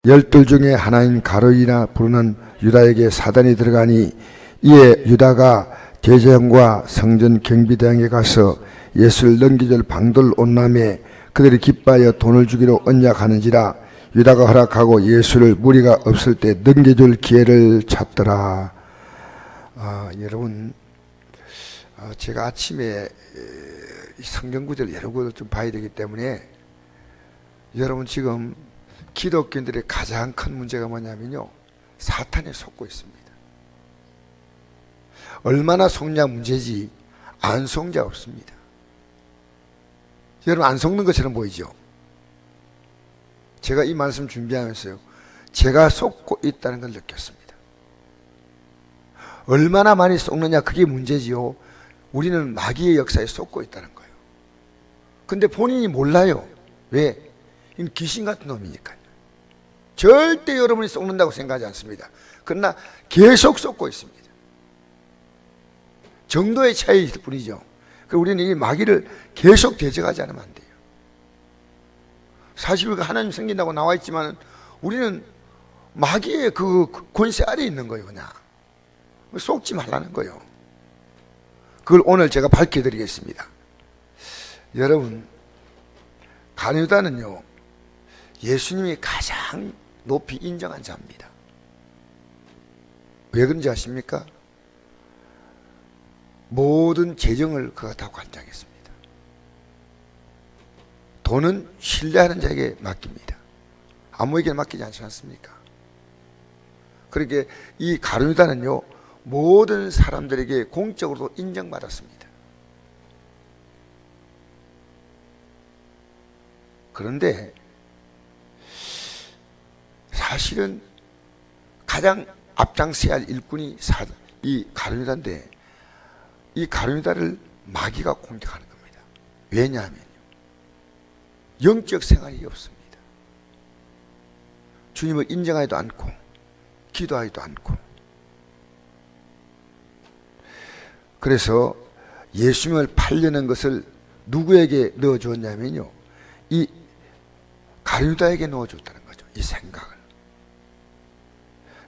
열둘 중에 하나인 가룟이라 부르는 유다에게 사단이 들어가니 이에 유다가 제사장과 성전 경비대장에 가서 예수를 넘겨줄 방도를 온남에 그들이 기뻐하여 돈을 주기로 언약하는지라. 유다가 허락하고 예수를 무리가 없을 때 넘겨줄 기회를 찾더라. 여러분, 제가 아침에 성경구절 여러 구절 좀 봐야 되기 때문에, 여러분 지금 기독교인들의 가장 큰 문제가 뭐냐면요, 사탄에 속고 있습니다. 얼마나 속냐 문제지 안 속는 자 없습니다. 여러분 안 속는 것처럼 보이죠? 제가 이 말씀 준비하면서요, 제가 속고 있다는 걸 느꼈습니다. 얼마나 많이 속느냐 그게 문제지요. 우리는 마귀의 역사에 속고 있다는 거예요. 근데 본인이 몰라요. 왜? 이건 귀신 같은 놈이니까요. 절대 여러분이 속는다고 생각하지 않습니다. 그러나 계속 속고 있습니다. 정도의 차이일 뿐이죠. 우리는 이 마귀를 계속 대적하지 않으면 안 돼요. 사실 하나님 생긴다고 나와 있지만 우리는 마귀의 그 권세 아래에 있는 거예요. 그냥 속지 말라는 거예요. 그걸 오늘 제가 밝혀드리겠습니다. 여러분, 가룟유다는요, 예수님이 가장 높이 인정한 자입니다. 왜 그런지 아십니까? 모든 재정을 그가 다 관장했습니다. 돈은 신뢰하는 자에게 맡깁니다. 아무에게 맡기지 않지 않습니까? 그렇게 이 가룟유다는요, 모든 사람들에게 공적으로도 인정받았습니다. 그런데 사실은 가장 앞장서야 할 일꾼이 이 가룟유다인데, 이 가룟유다를 마귀가 공격하는 겁니다. 왜냐하면 영적 생활이 없습니다. 주님을 인정하지도 않고 기도하지도 않고. 그래서 예수님을 팔려는 것을 누구에게 넣어주었냐면요, 이 가룟유다에게 넣어줬다는 거죠. 이 생각을.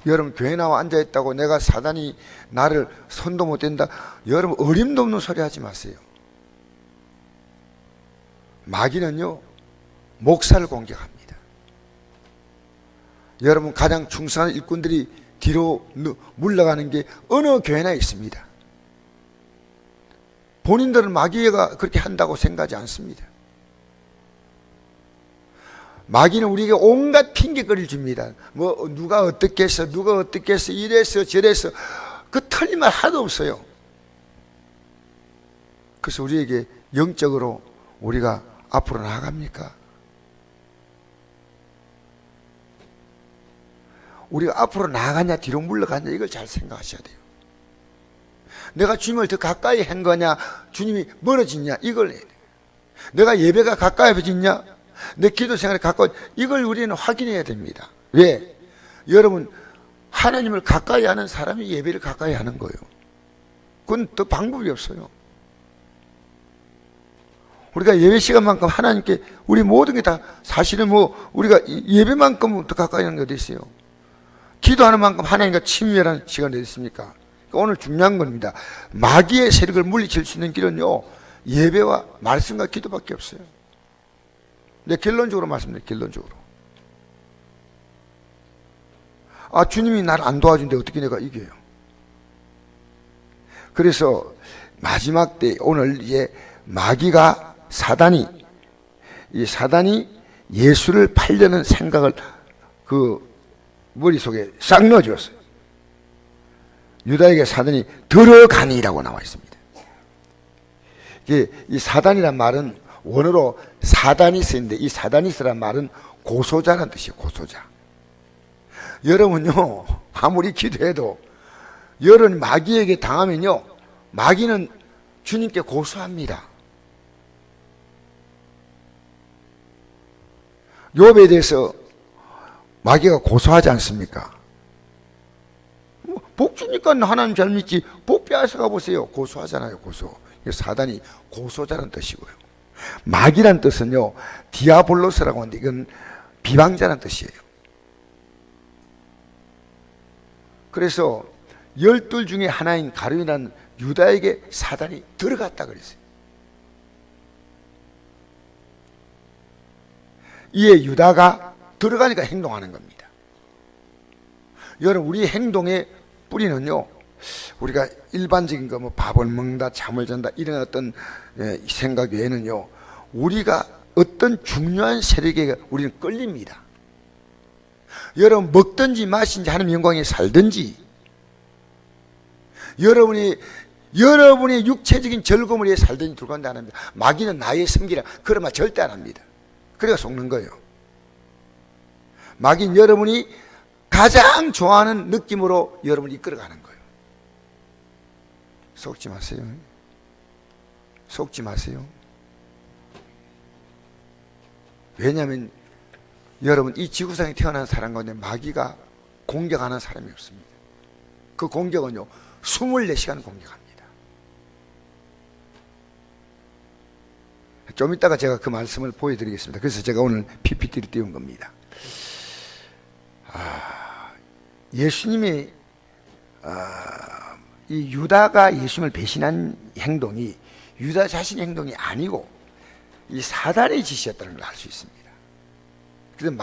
여러분, 교회 나와 앉아있다고 내가 사단이 나를 손도 못 댄다, 여러분 어림도 없는 소리 하지 마세요. 마귀는요, 목사를 공격합니다. 여러분, 가장 충성한 일꾼들이 뒤로 물러가는 게 어느 교회나 있습니다. 본인들은 마귀가 그렇게 한다고 생각하지 않습니다. 마귀는 우리에게 온갖 핑계거리를 줍니다. 뭐 누가 어떻게 했어, 누가 어떻게 했어, 이래서 저래서, 그 틀린 말 하나도 없어요. 그래서 우리에게 영적으로 우리가 앞으로 나아갑니까? 우리가 앞으로 나아가냐 뒤로 물러가냐, 이걸 잘 생각하셔야 돼요. 내가 주님을 더 가까이 한 거냐, 주님이 멀어지냐, 이걸 해야 돼요. 내가 예배가 가까워지냐, 내 기도 생활에 가까워, 이걸 우리는 확인해야 됩니다. 왜? 여러분, 하나님을 가까이 하는 사람이 예배를 가까이 하는 거예요. 그건 더 방법이 없어요. 우리가 예배 시간만큼 하나님께 우리 모든 게 다, 사실은 뭐 우리가 예배만큼 더 가까이 하는 게 어디 있어요? 기도하는 만큼 하나님과 친밀한 시간이 어디 있습니까? 그러니까 오늘 중요한 겁니다. 마귀의 세력을 물리칠 수 있는 길은요, 예배와 말씀과 기도밖에 없어요. 네, 결론적으로 말씀드려요. 결론적으로. 주님이 나를 안 도와준데 어떻게 내가 이겨요? 그래서 마지막 때 오늘 이제 마귀가 사단이 예수를 팔려는 생각을 그 머릿속에 싹 넣어주었어요. 유다에게 사단이 들어가니라고 나와 있습니다. 이 사단이란 말은 원어로 사다니스인데, 이 사다니스란 말은 고소자란 뜻이에요. 고소자. 여러분요, 아무리 기도해도 여러분 마귀에게 당하면요, 마귀는 주님께 고소합니다. 욥에 대해서 마귀가 고소하지 않습니까? 복 주니까 하나님 잘 믿지, 복 빼앗아가 보세요. 고소하잖아요. 고소. 사단이 고소자라는 뜻이고요. 마귀란 뜻은요, 디아볼로스라고 하는데 이건 비방자라는 뜻이에요. 그래서 12 중에 하나인 가룟이라는 유다에게 사단이 들어갔다 그랬어요. 이에 유다가 들어가니까 행동하는 겁니다. 여러분, 우리 행동의 뿌리는요, 우리가 일반적인 거 뭐 밥을 먹는다, 잠을 잔다 이런 어떤 생각 외에는요, 우리가 어떤 중요한 세력에 우리는 끌립니다. 여러분, 먹든지 마시든지 하나님의 영광에 살든지, 여러분의 육체적인 즐거움을 위해 살든지 둘간다 안 합니다. 마귀는 나의 섬기라 그런 말 절대 안 합니다. 그래가 속는 거예요. 마귀는 여러분이 가장 좋아하는 느낌으로 여러분을 이끌어가는 거예요. 속지 마세요. 속지 마세요. 왜냐하면 여러분, 이 지구상에 태어난 사람 가운데 마귀가 공격하는 사람이 없습니다. 그 공격은요, 24시간 공격합니다. 좀 이따가 제가 그 말씀을 보여드리겠습니다. 그래서 제가 오늘 PPT를 띄운 겁니다. 예수님이 이 유다가 예수님을 배신한 행동이 유다 자신의 행동이 아니고 이 사단의 짓이었다는 걸 알 수 있습니다. 그래서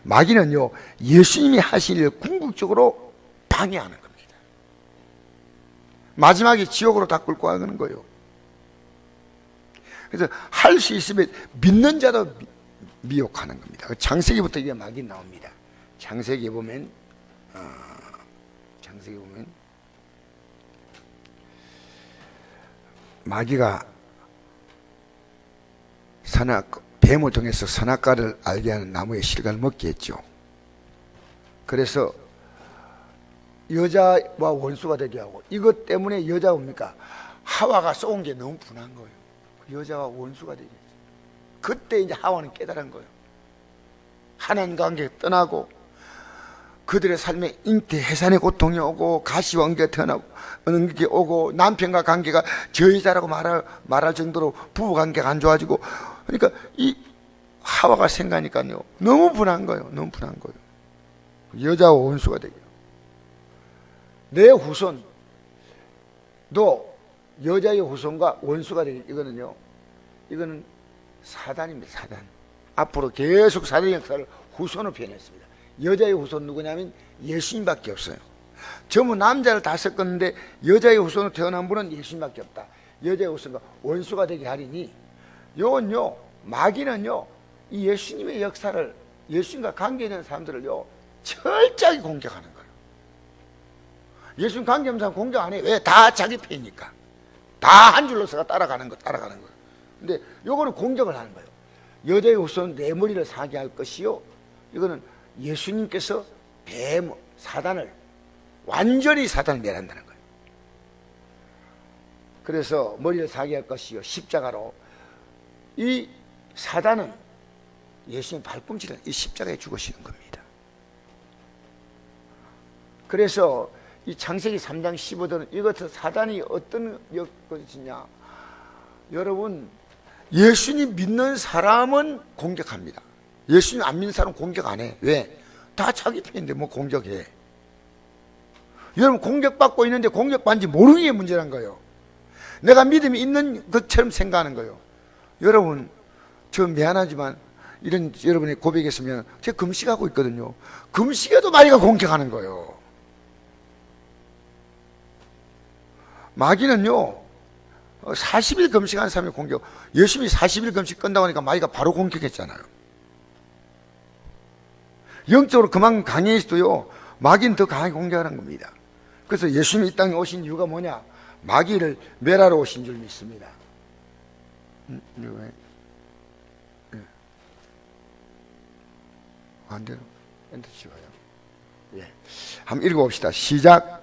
마귀는요, 예수님이 하신 일을 궁극적으로 방해하는 겁니다. 마지막에 지옥으로 다 끌고 가는 거예요. 그래서 할 수 있으면 믿는 자도 미혹하는 겁니다. 창세기부터 이게 마귀 나옵니다. 창세기에 보면 마귀가 뱀을 통해서 선악과를 알게 하는 나무의 실과를 먹게 했죠. 그래서 여자와 원수가 되게 하고, 이것 때문에 여자가 뭡니까? 하와가 쏘은 게 너무 분한 거예요. 여자와 원수가 되게 했죠. 그때 이제 하와는 깨달은 거예요. 하나님 관계 떠나고 그들의 삶에 잉태 해산의 고통이 오고 가시와 엉겨 태어나고 어느 게 오고 남편과 관계가 저 여자라고 말할 정도로 부부 관계가 안 좋아지고, 그러니까 이 하와가 생각하니까요, 너무 분한 거예요. 너무 분한 거예요. 여자와 원수가 되게. 내 후손, 너 여자의 후손과 원수가 되게. 이거는 사단입니다. 사단. 앞으로 계속 사단의 역사를 후손으로 표현했습니다. 여자의 후손 누구냐면 예수님밖에 없어요. 전부 남자를 다 섞었는데 여자의 후손으로 태어난 분은 예수님밖에 없다. 여자의 후손과 원수가 되게 하리니, 요건요, 마귀는요, 이 예수님의 역사를, 예수님과 관계있는 사람들을요, 철저하게 공격하는 거예요. 예수님 관계없는 사람 공격 안 해요. 왜? 다 자기 편이니까. 다 한 줄로 서가 따라가는 거예요. 근데 요거는 공격을 하는 거예요. 여자의 후손은 내 머리를 사게 할 것이요, 이거는 예수님께서 사단을 완전히 사단을 멸한다는 거예요. 그래서 머리를 사게 할 것이요, 십자가로. 이 사단은 예수님 발꿈치를 이 십자가에 죽으시는 겁니다. 그래서 이 창세기 3장 15절은 이것은 사단이 어떤 것이냐, 여러분, 예수님 믿는 사람은 공격합니다. 예수님 안 믿는 사람은 공격 안 해. 왜? 다 자기 편인데 뭐 공격해. 여러분, 공격받고 있는데 공격받는지 모르는 게 문제란 거예요. 내가 믿음이 있는 것처럼 생각하는 거예요. 여러분, 저 미안하지만 이런 여러분의 고백이 있으면 제가 금식하고 있거든요. 금식에도 마귀가 공격하는 거예요. 마귀는요, 40일 금식하는 사람이 공격. 예수님이 40일 금식 끝나고 하니까 마귀가 바로 공격했잖아요. 영적으로 그만큼 강해서도요, 마귀는 더 강하게 공격하는 겁니다. 그래서 예수님이 이 땅에 오신 이유가 뭐냐? 마귀를 멸하러 오신 줄 믿습니다. 반대로 엔터 치워요. 예, 한번 읽어봅시다. 시작.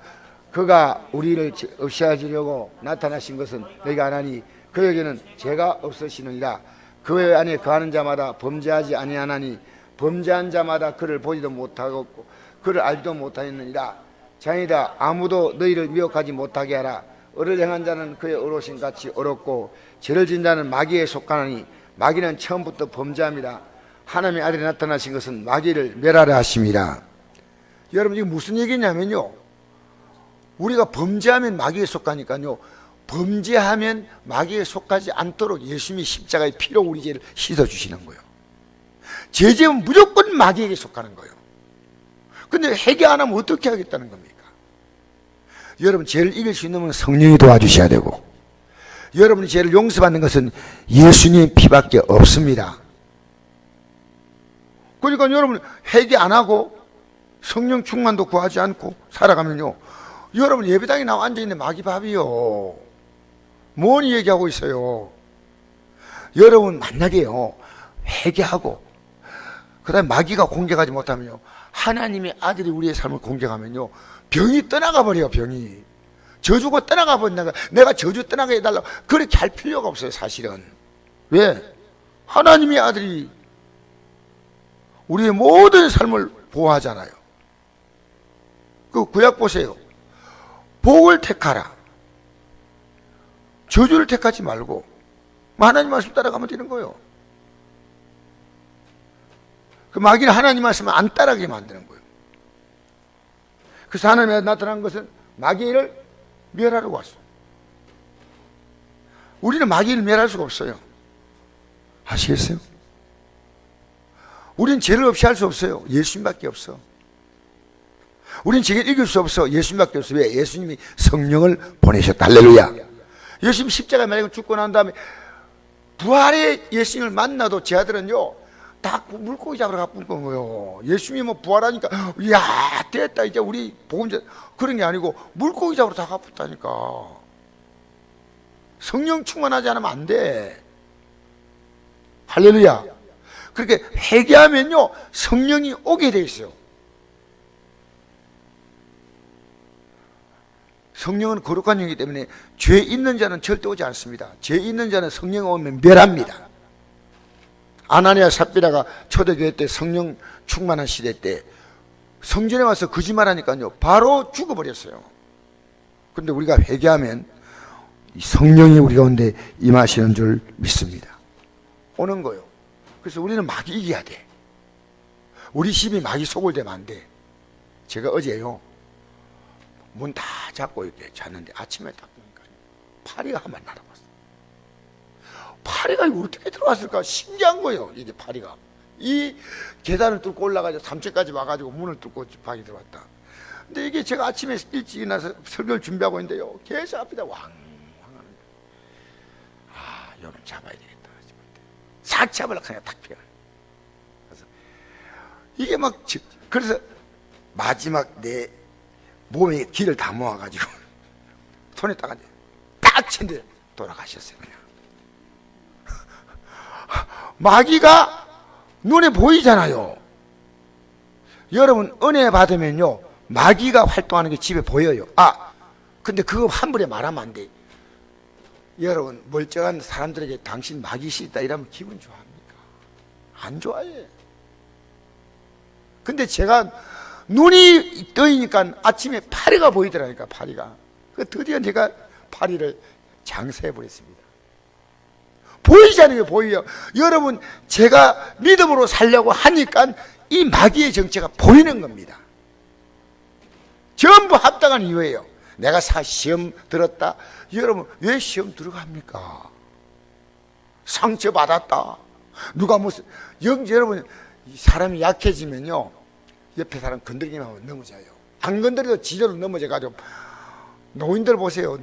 그가 우리를 없애하시려고 나타나신 것은 너희가 안 하니 그에게는 죄가 없으시느니라. 그 안에 거하는 자마다 범죄하지 아니하나니 범죄한 자마다 그를 보지도 못하고 그를 알지도 못하였느니라. 자니다 아무도 너희를 미혹하지 못하게 하라. 의를 행한 자는 그의 의로우심 같이 의롭고 죄를 지은 자는 마귀에 속하나니 마귀는 처음부터 범죄합니다. 하나님의 아들이 나타나신 것은 마귀를 멸하려 하심이라. 여러분 이게 무슨 얘기냐면요, 우리가 범죄하면 마귀에 속하니까요, 범죄하면 마귀에 속하지 않도록 예수님이 십자가의 피로 우리 죄를 씻어주시는 거예요. 죄지은 무조건 마귀에게 속하는 거예요. 근데 회개 안 하면 어떻게 하겠다는 겁니까? 여러분, 죄를 이길 수 있는 건 성령이 도와주셔야 되고, 여러분이 죄를 용서받는 것은 예수님의 피밖에 없습니다. 그러니까 여러분 회개 안 하고 성령 충만도 구하지 않고 살아가면요, 여러분 예배당에 나와 앉아있는 마귀밥이요, 뭔 얘기하고 있어요? 여러분 만약에요 회개하고 그 다음에 마귀가 공격하지 못하면요, 하나님의 아들이 우리의 삶을 공격하면요, 병이 떠나가 버려요. 병이 저주고 떠나가 버린다. 내가 저주 떠나게 해달라고 그렇게 할 필요가 없어요. 사실은 왜? 하나님의 아들이 우리의 모든 삶을 보호하잖아요. 그 구약 보세요. 복을 택하라, 저주를 택하지 말고 하나님 말씀 따라가면 되는 거예요. 그 마귀는 하나님 말씀을 안 따라가게 만드는 거예요. 그래서 하나님이 나타난 것은 마귀를 멸하려고 왔어. 우리는 마귀를 멸할 수가 없어요. 아시겠어요? 우리는 죄를 없이 할 수 없어요. 예수님밖에 없어. 우리는 죄를 이길 수 없어. 예수님밖에 없어. 왜? 예수님이 성령을 보내셨다. 할렐루야. 예수님 십자가에 만약에 죽고 난 다음에 부활의 예수님을 만나도 제 아들은요, 다 물고기 잡으러 가쁜 거예요. 예수님이 뭐 부활하니까 야 됐다 이제 우리 복음자, 그런 게 아니고 물고기 잡으러 다 가쁘다니까. 성령 충만하지 않으면 안 돼. 할렐루야. 그렇게 회개하면요, 성령이 오게 돼 있어요. 성령은 거룩한 영이기 때문에 죄 있는 자는 절대 오지 않습니다. 죄 있는 자는 성령 오면 멸합니다. 아나니아 삽비라가 초대교회 때 성령 충만한 시대 때 성전에 와서 거짓말하니까요, 바로 죽어버렸어요. 그런데 우리가 회개하면 성령이 우리 가운데 임하시는 줄 믿습니다. 오는 거요. 그래서 우리는 마귀 이겨야 돼. 우리 집이 마귀 속을 대면 안 돼. 제가 어제요, 문 다 잡고 이렇게 잤는데 아침에 딱 보니까 파리가 한 마리 날아왔어. 파리가 이거 어떻게 들어왔을까? 신기한 거예요. 이게 파리가 이 계단을 뚫고 올라가서 3층까지 와가지고 문을 뚫고 방에 들어왔다. 근데 이게 제가 아침에 일찍 일어나서 설교를 준비하고 있는데요, 계속 앞에다 왕 하는 거예요. 아, 여름 잡아야 되겠다. 싹 잡으려고 그냥 탁 피어요. 그래서 이게 막, 그래서 마지막 내 몸에 기를 다 모아가지고 손에 딱 친데 돌아가셨어요. 그냥. 마귀가 눈에 보이잖아요. 여러분 은혜 받으면요, 마귀가 활동하는 게 집에 보여요. 아, 근데 그거 한 번에 말하면 안 돼. 여러분 멀쩡한 사람들에게 당신 마귀씨 있다 이러면 기분 좋아합니까? 안 좋아해. 근데 제가 눈이 떠이니까 아침에 파리가 보이더라니까. 파리가. 드디어 제가 파리를 장사해버렸습니다. 보이잖아요. 보여요. 여러분 제가 믿음으로 살려고 하니까 이 마귀의 정체가 보이는 겁니다. 전부 합당한 이유예요. 내가 시험 들었다. 여러분 왜 시험 들어갑니까? 상처받았다. 누가 무슨 여러분 사람이 약해지면요, 옆에 사람 건드리기만 하면 넘어져요. 안 건드려도 지절로 넘어져가지고, 노인들 보세요.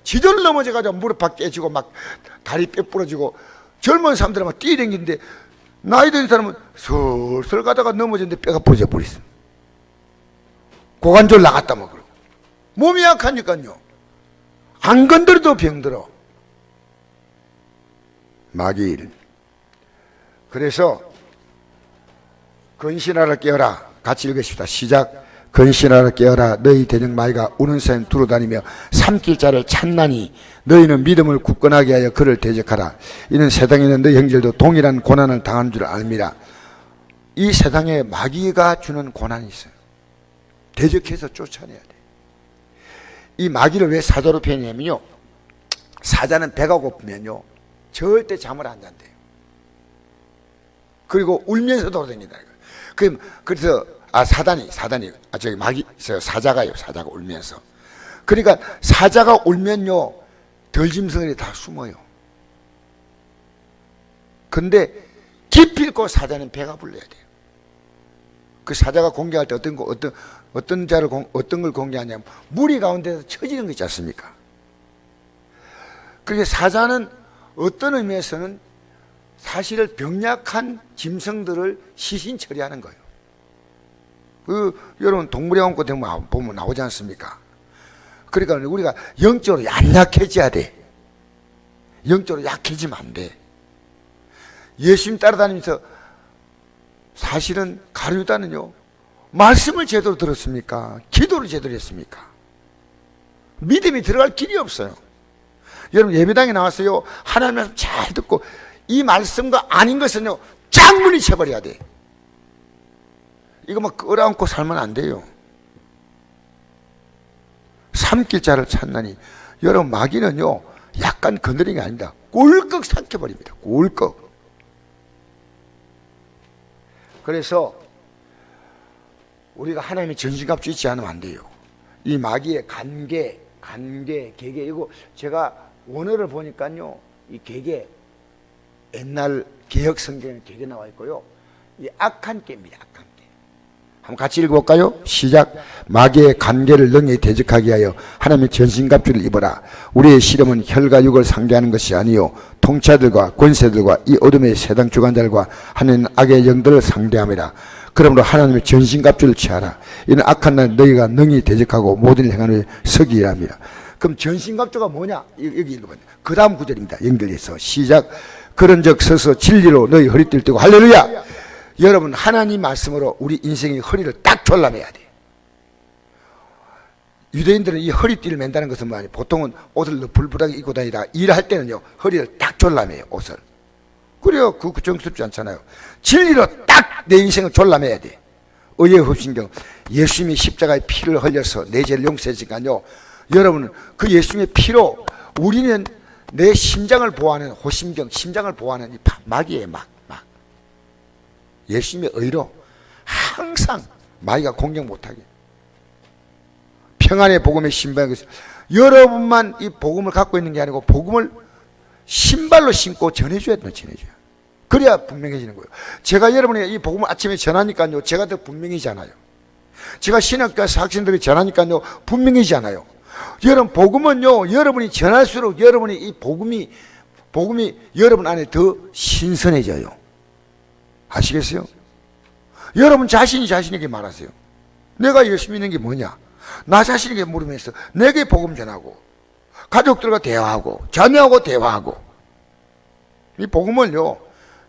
지절로 넘어져가지고 무릎 팍 깨지고 막 다리 뼈 부러지고, 젊은 사람들은 막 뛰어댕기는데 나이 든 사람은 슬슬 가다가 넘어졌는데 뼈가 부러져 버렸어. 고관절 나갔다 뭐 그러고. 몸이 약하니까요, 안 건드려도 병들어. 마귀. 그래서 근신하라 깨어라. 같이 읽으십시다. 시작. 근신하라 깨어라. 너희 대적 마귀가 우는 샘 두루다니며 삼킬 자를 찾나니 너희는 믿음을 굳건하게 하여 그를 대적하라. 이는 세상에 있는 너희 형제들도 동일한 고난을 당한 줄 알미라. 이 세상에 마귀가 주는 고난이 있어요. 대적해서 쫓아내야 돼. 이 마귀를 왜 사자로 표현하냐면요, 사자는 배가 고프면요 절대 잠을 안 잔대요. 그리고 울면서 돌아다닌다. 그래서 사단이, 저기 마귀, 사자가 울면서. 그러니까 사자가 울면요, 덜짐승들이 다 숨어요. 근데 기필코 사자는 배가 불러야 돼요. 그 사자가 공격할 때 어떤 걸 공격하냐면 무리 가운데서 처지는 거 있지 않습니까? 그러니까 사자는 어떤 의미에서는 사실은 병약한 짐승들을 시신 처리하는 거예요. 여러분 동물의왕국 보면 나오지 않습니까? 그러니까 우리가 영적으로 약해져야 돼. 영적으로 약해지면 안 돼. 예수님 따라다니면서 사실은 가룟유다는요, 말씀을 제대로 들었습니까? 기도를 제대로 했습니까? 믿음이 들어갈 길이 없어요. 여러분 예배당에 나왔어요. 하나님 말씀 잘 듣고 이 말씀과 아닌 것은요, 쫙 물리쳐버려야 돼. 이거 막 끌어안고 살면 안 돼요. 삼킬 자를 찾나니. 여러분 마귀는요, 약간 건드리는 게 아닙니다. 꿀꺽 삼켜버립니다. 꿀꺽. 그래서 우리가 하나님의 전신갑주 잊지 않으면 안 돼요. 이 마귀의 간계, 계계, 이거 제가 원어를 보니까요, 이 계계, 옛날 개혁 성경에 계계 나와 있고요, 이 악한 깨입니다. 악한 깨. 한번 같이 읽어볼까요? 시작. 마귀의 간계를 능히 대적하게 하여 하나님의 전신갑주를 입어라. 우리의 시험은 혈과 육을 상대하는 것이 아니요 통치자들과 권세들과 이 어둠의 세상 주관자들과 하는 악의 영들을 상대함이라. 그러므로 하나님의 전신갑주를 취하라. 이는 악한 날 너희가 능히 대적하고 모든 행하는 서기라 합니다. 그럼 전신갑주가 뭐냐? 여기 읽어봐요. 그 다음 구절입니다. 연결해서 시작. 그런즉 서서 진리로 너희 허리띠를 띠고 할렐루야. 여러분 하나님 말씀으로 우리 인생의 허리를 딱 졸라매야 돼. 유대인들은 이 허리띠를 맨다는 것은 뭐냐? 보통은 옷을 불불하게 입고 다니다가 일할 때는요, 허리를 딱 졸라매요. 옷을. 그래요. 그 정스럽지 않잖아요. 진리로 딱 내 인생을 졸라매야 돼. 의의 흡신경, 예수님이 십자가에 피를 흘려서 내 죄를 용서했으니까요, 여러분 그 예수님의 피로 우리는 내 심장을 보호하는 호심경, 심장을 보호하는 이 마귀의 막 예수님의 의로 항상 마귀가 공격 못하게 평안의 복음의 신발, 여러분만 이 복음을 갖고 있는 게 아니고 복음을 신발로 신고 전해줘야 돼요. 전해줘야. 그래야 분명해지는 거예요. 제가 여러분이 이 복음을 아침에 전하니까요, 제가 더 분명해지잖아요. 제가 신학교 학생들이 전하니까요, 분명해지잖아요. 여러분 복음은요, 여러분이 전할수록 여러분이 이 복음이 여러분 안에 더 신선해져요. 아시겠어요? 여러분 자신에게 말하세요. 내가 예수 믿는 게 뭐냐? 나 자신에게 물으면서 내게 복음 전하고 가족들과 대화하고 자녀하고 대화하고, 이 복음을요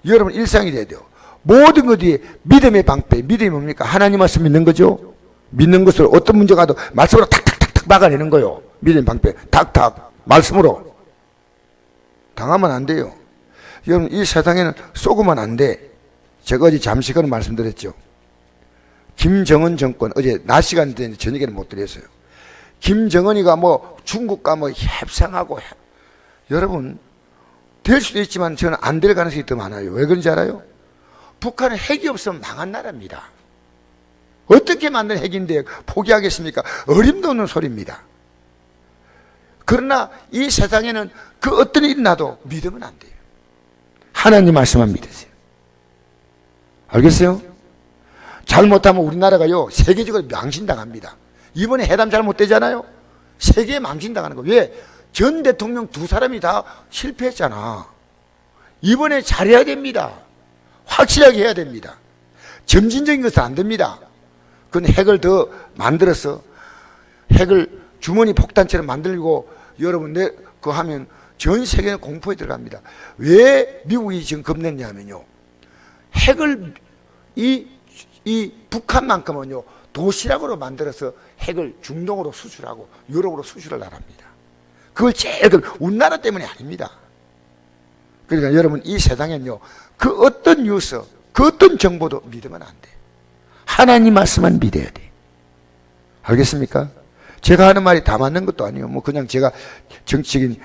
여러분 일상이 돼야 돼요. 모든 것이 믿음의 방패. 믿음이 뭡니까? 하나님 말씀 믿는 거죠. 믿는 것으로 어떤 문제가 와도 말씀으로 탁탁탁탁 막아내는 거요. 믿음의 방패 탁탁 말씀으로. 당하면 안 돼요. 여러분 이 세상에는 속으면 안 돼. 제가 어제 잠시 그런 말씀드렸죠. 김정은 정권, 어제 낮 시간 때문에 저녁에는 못 드렸어요. 김정은이가 뭐 중국과 뭐 협상하고, 여러분 될 수도 있지만 저는 안 될 가능성이 더 많아요. 왜 그런지 알아요? 북한은 핵이 없으면 망한 나라입니다. 어떻게 만든 핵인데 포기하겠습니까? 어림도 없는 소리입니다. 그러나 이 세상에는 그 어떤 일이 나도 믿으면 안 돼요. 하나님 말씀만 믿으세요. 알겠어요? 잘못하면 우리나라가요 세계적으로 망신당합니다. 이번에 회담 잘못되잖아요. 세계에 망신당하는 거예요. 왜? 전 대통령 두 사람이 다 실패했잖아. 이번에 잘해야 됩니다. 확실하게 해야 됩니다. 점진적인 것은 안 됩니다. 그건 핵을 더 만들어서 핵을 주머니 폭탄처럼 만들고 여러분 그거 하면 전 세계는 공포에 들어갑니다. 왜 미국이 지금 겁냈냐면요, 핵을 이 북한만큼은요 도시락으로 만들어서 핵을 중동으로 수출하고 유럽으로 수출을 나랍니다. 그걸 제일 우리나라 때문이 아닙니다. 그러니까 여러분 이 세상엔요 그 어떤 뉴스, 그 어떤 정보도 믿으면 안 돼. 하나님 말씀만 믿어야 돼. 알겠습니까? 제가 하는 말이 다 맞는 것도 아니에요. 뭐 그냥 제가 정치적인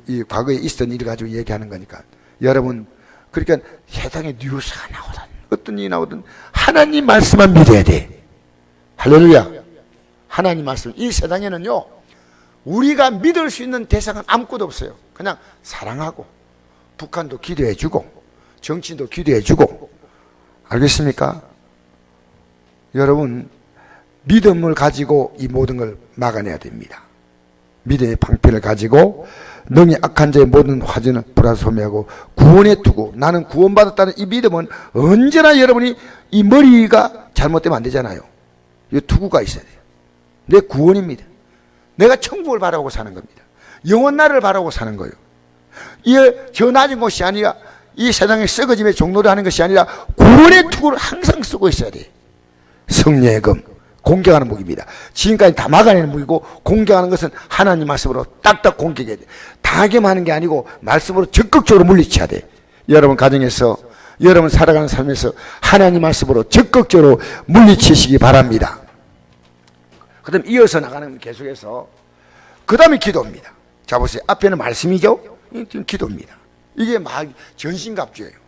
이 과거에 있었던 일을 가지고 얘기하는 거니까. 여러분 그러니까 세상에 뉴스가 나오다는 어떤 일이 나오든 하나님 말씀만 믿어야 돼. 할렐루야. 하나님 말씀. 이 세상에는요, 우리가 믿을 수 있는 대상은 아무것도 없어요. 그냥 사랑하고, 북한도 기도해주고, 정치인도 기도해주고. 알겠습니까? 여러분, 믿음을 가지고 이 모든 걸 막아내야 됩니다. 믿음의 방패를 가지고 능히 악한 자의 모든 화전을 불화소매하고 구원의 투구, 나는 구원받았다는 이 믿음은 언제나 여러분이 이 머리가 잘못되면 안 되잖아요. 이 투구가 있어야 돼요. 내 구원입니다. 내가 천국을 바라고 사는 겁니다. 영원 나라를 바라고 사는 거예요. 이게 저 낮은 곳이 아니라 이 세상의 썩어짐의 종로를 하는 것이 아니라 구원의 투구를 항상 쓰고 있어야 돼요. 성령의 검, 공격하는 무기입니다. 지금까지 다 막아내는 무기고, 공격하는 것은 하나님 말씀으로 딱딱 공격해야 돼. 당하게만 하는 게 아니고 말씀으로 적극적으로 물리쳐야 돼. 여러분 가정에서, 여러분 살아가는 삶에서 하나님 말씀으로 적극적으로 물리치시기 바랍니다. 그 다음 이어서 나가는 계속해서 그 다음에 기도입니다. 자 보세요. 앞에는 말씀이죠. 이건 기도입니다. 이게 막 전신갑주예요.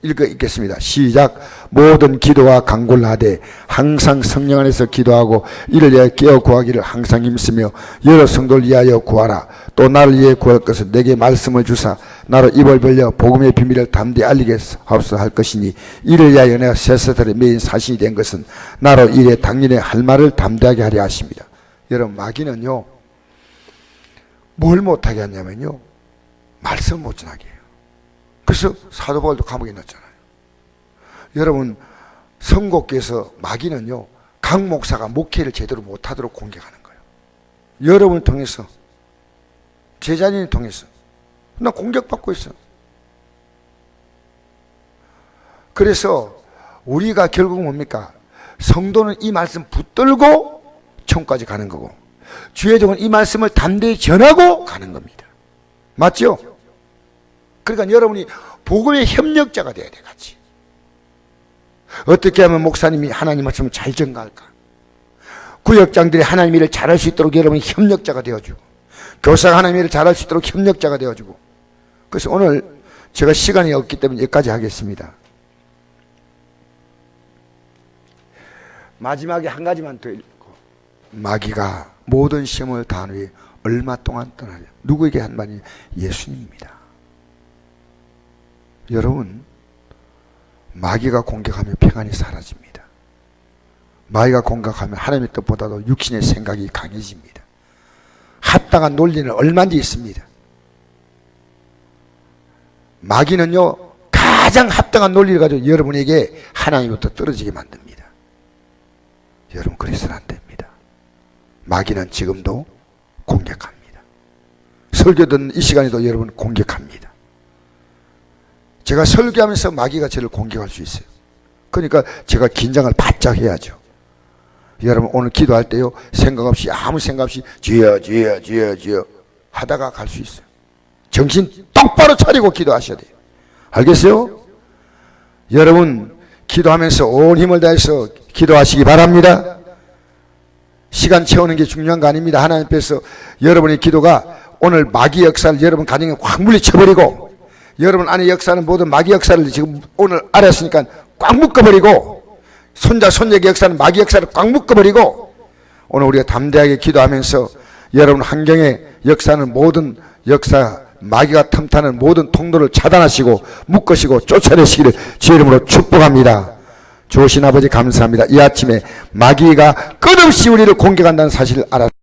읽겠습니다. 시작. 모든 기도와 간구를 하되 항상 성령 안에서 기도하고 이를 위하여 깨어 구하기를 항상 힘쓰며 여러 성도를 위하여 구하라. 또 나를 위해 구할 것은 내게 말씀을 주사 나로 입을 벌려 복음의 비밀을 담대히 알리게 하옵소서 할 것이니 이를 위하여 내가 세세들의 메인 사신이 된 것은 나로 이래 당연히 할 말을 담대하게 하려 하십니다. 여러분 마귀는요, 뭘 못하게 하냐면요, 말씀 못 전하게 해요. 그래서 사도 바울도 감옥에 넣었잖아요. 여러분 선곡께서 마귀는요, 각 목사가 목회를 제대로 못하도록 공격하는 거예요. 여러분을 통해서, 제자님을 통해서 나 공격받고 있어. 그래서 우리가 결국 뭡니까? 성도는 이 말씀 붙들고 천국까지 가는 거고, 주의 종은 이 말씀을 담대히 전하고 가는 겁니다. 맞죠? 그러니까 여러분이 복음의 협력자가 돼야 돼, 같이. 어떻게 하면 목사님이 하나님 말씀을 잘 전가할까? 구역장들이 하나님 일을 잘할 수 있도록 여러분이 협력자가 되어주고, 교사가 하나님 일을 잘할 수 있도록 협력자가 되어주고. 그래서 오늘 제가 시간이 없기 때문에 여기까지 하겠습니다. 마지막에 한 가지만 더 읽고, 마귀가 모든 시험을 다한 후에 얼마 동안 떠나냐? 누구에게 한 말이? 예수님입니다. 여러분, 마귀가 공격하면 평안이 사라집니다. 마귀가 공격하면 하나님의 뜻보다도 육신의 생각이 강해집니다. 합당한 논리는 얼마든지 있습니다. 마귀는요, 가장 합당한 논리를 가지고 여러분에게 하나님부터 떨어지게 만듭니다. 여러분 그래서는 안 됩니다. 마귀는 지금도 공격합니다. 설교 듣는 이 시간에도 여러분 공격합니다. 제가 설교하면서 마귀가 저를 공격할 수 있어요. 그러니까 제가 긴장을 바짝 해야죠. 여러분 오늘 기도할 때요, 생각 없이, 아무 생각 없이 주여 주여 주여 주여 하다가 갈 수 있어요. 정신 똑바로 차리고 기도하셔야 돼요. 알겠어요? 여러분 기도하면서 온 힘을 다해서 기도하시기 바랍니다. 시간 채우는 게 중요한 거 아닙니다. 하나님 앞에서 여러분의 기도가 오늘 마귀 역사를 여러분 가정에 확 물리쳐버리고, 여러분 안에 역사는 모든 마귀 역사를 지금 오늘 알았으니까 꽉 묶어버리고, 손자 손녀의 역사는 마귀 역사를 꽉 묶어버리고, 오늘 우리가 담대하게 기도하면서 여러분 환경의 역사는 모든 역사, 마귀가 틈타는 모든 통로를 차단하시고 묶으시고 쫓아내시기를 주의 이름으로 축복합니다. 좋으신 아버지 감사합니다. 이 아침에 마귀가 끝없이 우리를 공격한다는 사실을 알았습니다.